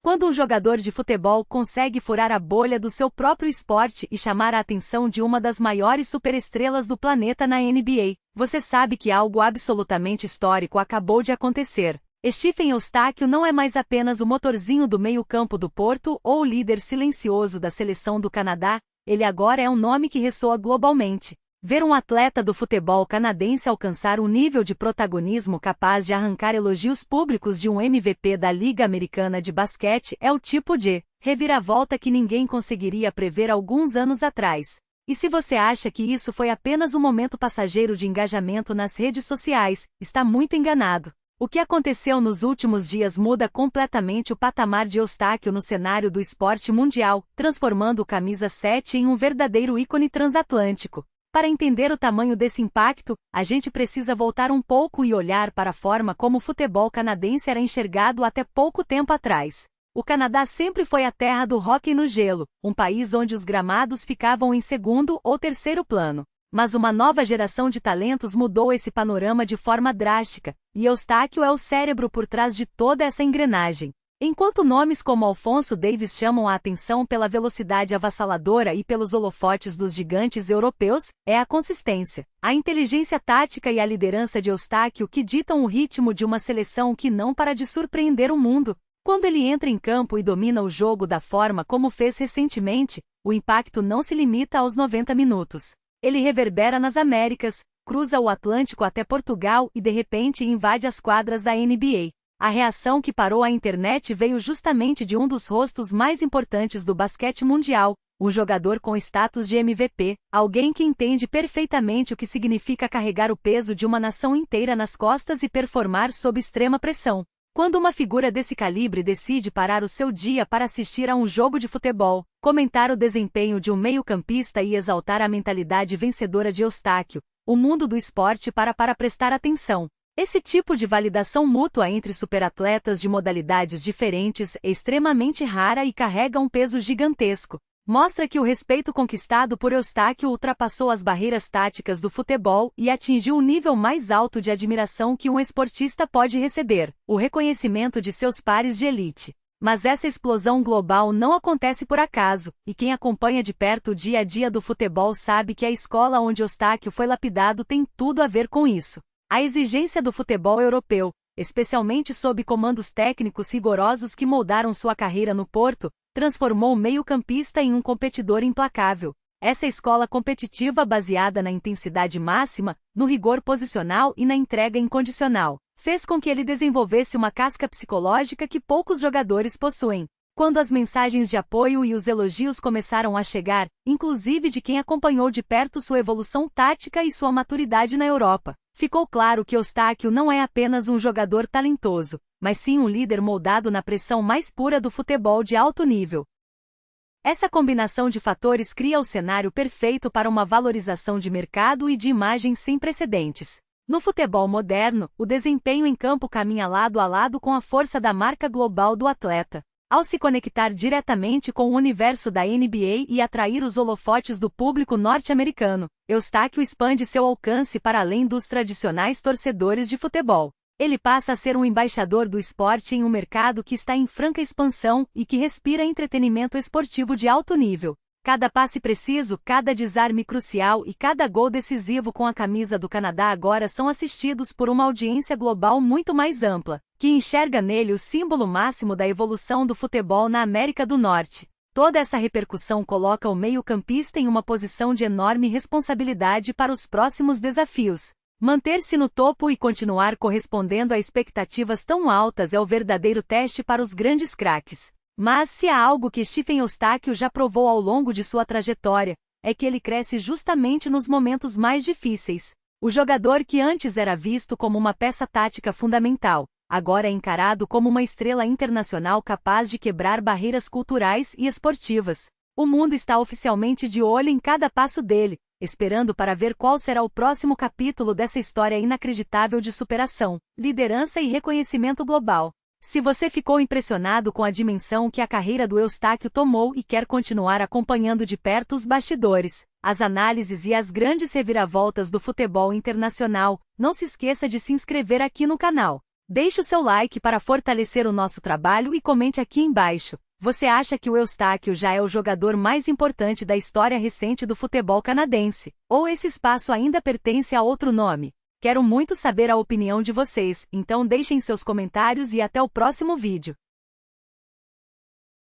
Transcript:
Quando um jogador de futebol consegue furar a bolha do seu próprio esporte e chamar a atenção de uma das maiores superestrelas do planeta na NBA, você sabe que algo absolutamente histórico acabou de acontecer. Stephen Eustáquio não é mais apenas o motorzinho do meio-campo do Porto ou o líder silencioso da seleção do Canadá, ele agora é um nome que ressoa globalmente. Ver um atleta do futebol canadense alcançar um nível de protagonismo capaz de arrancar elogios públicos de um MVP da Liga Americana de Basquete é o tipo de reviravolta que ninguém conseguiria prever alguns anos atrás. E se você acha que isso foi apenas um momento passageiro de engajamento nas redes sociais, está muito enganado. O que aconteceu nos últimos dias muda completamente o patamar de Eustáquio no cenário do esporte mundial, transformando o camisa 7 em um verdadeiro ícone transatlântico. Para entender o tamanho desse impacto, a gente precisa voltar um pouco e olhar para a forma como o futebol canadense era enxergado até pouco tempo atrás. O Canadá sempre foi a terra do hóquei no gelo, um país onde os gramados ficavam em segundo ou terceiro plano. Mas uma nova geração de talentos mudou esse panorama de forma drástica, e Eustáquio é o cérebro por trás de toda essa engrenagem. Enquanto nomes como Alphonso Davies chamam a atenção pela velocidade avassaladora e pelos holofotes dos gigantes europeus, é a consistência, a inteligência tática e a liderança de Eustáquio que ditam o ritmo de uma seleção que não para de surpreender o mundo. Quando ele entra em campo e domina o jogo da forma como fez recentemente, o impacto não se limita aos 90 minutos. Ele reverbera nas Américas, cruza o Atlântico até Portugal e de repente invade as quadras da NBA. A reação que parou a internet veio justamente de um dos rostos mais importantes do basquete mundial, um jogador com status de MVP, alguém que entende perfeitamente o que significa carregar o peso de uma nação inteira nas costas e performar sob extrema pressão. Quando uma figura desse calibre decide parar o seu dia para assistir a um jogo de futebol, comentar o desempenho de um meio-campista e exaltar a mentalidade vencedora de Eustáquio, o mundo do esporte para prestar atenção. Esse tipo de validação mútua entre superatletas de modalidades diferentes é extremamente rara e carrega um peso gigantesco. Mostra que o respeito conquistado por Eustáquio ultrapassou as barreiras táticas do futebol e atingiu o nível mais alto de admiração que um esportista pode receber, o reconhecimento de seus pares de elite. Mas essa explosão global não acontece por acaso, e quem acompanha de perto o dia a dia do futebol sabe que a escola onde Eustáquio foi lapidado tem tudo a ver com isso. A exigência do futebol europeu, especialmente sob comandos técnicos rigorosos que moldaram sua carreira no Porto, transformou o meio-campista em um competidor implacável. Essa escola competitiva baseada na intensidade máxima, no rigor posicional e na entrega incondicional, fez com que ele desenvolvesse uma casca psicológica que poucos jogadores possuem. Quando as mensagens de apoio e os elogios começaram a chegar, inclusive de quem acompanhou de perto sua evolução tática e sua maturidade na Europa, ficou claro que Eustáquio não é apenas um jogador talentoso, mas sim um líder moldado na pressão mais pura do futebol de alto nível. Essa combinação de fatores cria o cenário perfeito para uma valorização de mercado e de imagem sem precedentes. No futebol moderno, o desempenho em campo caminha lado a lado com a força da marca global do atleta. Ao se conectar diretamente com o universo da NBA e atrair os holofotes do público norte-americano, Eustáquio expande seu alcance para além dos tradicionais torcedores de futebol. Ele passa a ser um embaixador do esporte em um mercado que está em franca expansão e que respira entretenimento esportivo de alto nível. Cada passe preciso, cada desarme crucial e cada gol decisivo com a camisa do Canadá agora são assistidos por uma audiência global muito mais ampla, que enxerga nele o símbolo máximo da evolução do futebol na América do Norte. Toda essa repercussão coloca o meio-campista em uma posição de enorme responsabilidade para os próximos desafios. Manter-se no topo e continuar correspondendo a expectativas tão altas é o verdadeiro teste para os grandes craques. Mas se há algo que Stephen Eustáquio já provou ao longo de sua trajetória, é que ele cresce justamente nos momentos mais difíceis. O jogador que antes era visto como uma peça tática fundamental, agora é encarado como uma estrela internacional capaz de quebrar barreiras culturais e esportivas. O mundo está oficialmente de olho em cada passo dele, esperando para ver qual será o próximo capítulo dessa história inacreditável de superação, liderança e reconhecimento global. Se você ficou impressionado com a dimensão que a carreira do Eustáquio tomou e quer continuar acompanhando de perto os bastidores, as análises e as grandes reviravoltas do futebol internacional, não se esqueça de se inscrever aqui no canal. Deixe o seu like para fortalecer o nosso trabalho e comente aqui embaixo. Você acha que o Eustáquio já é o jogador mais importante da história recente do futebol canadense? Ou esse espaço ainda pertence a outro nome? Quero muito saber a opinião de vocês, então deixem seus comentários e até o próximo vídeo.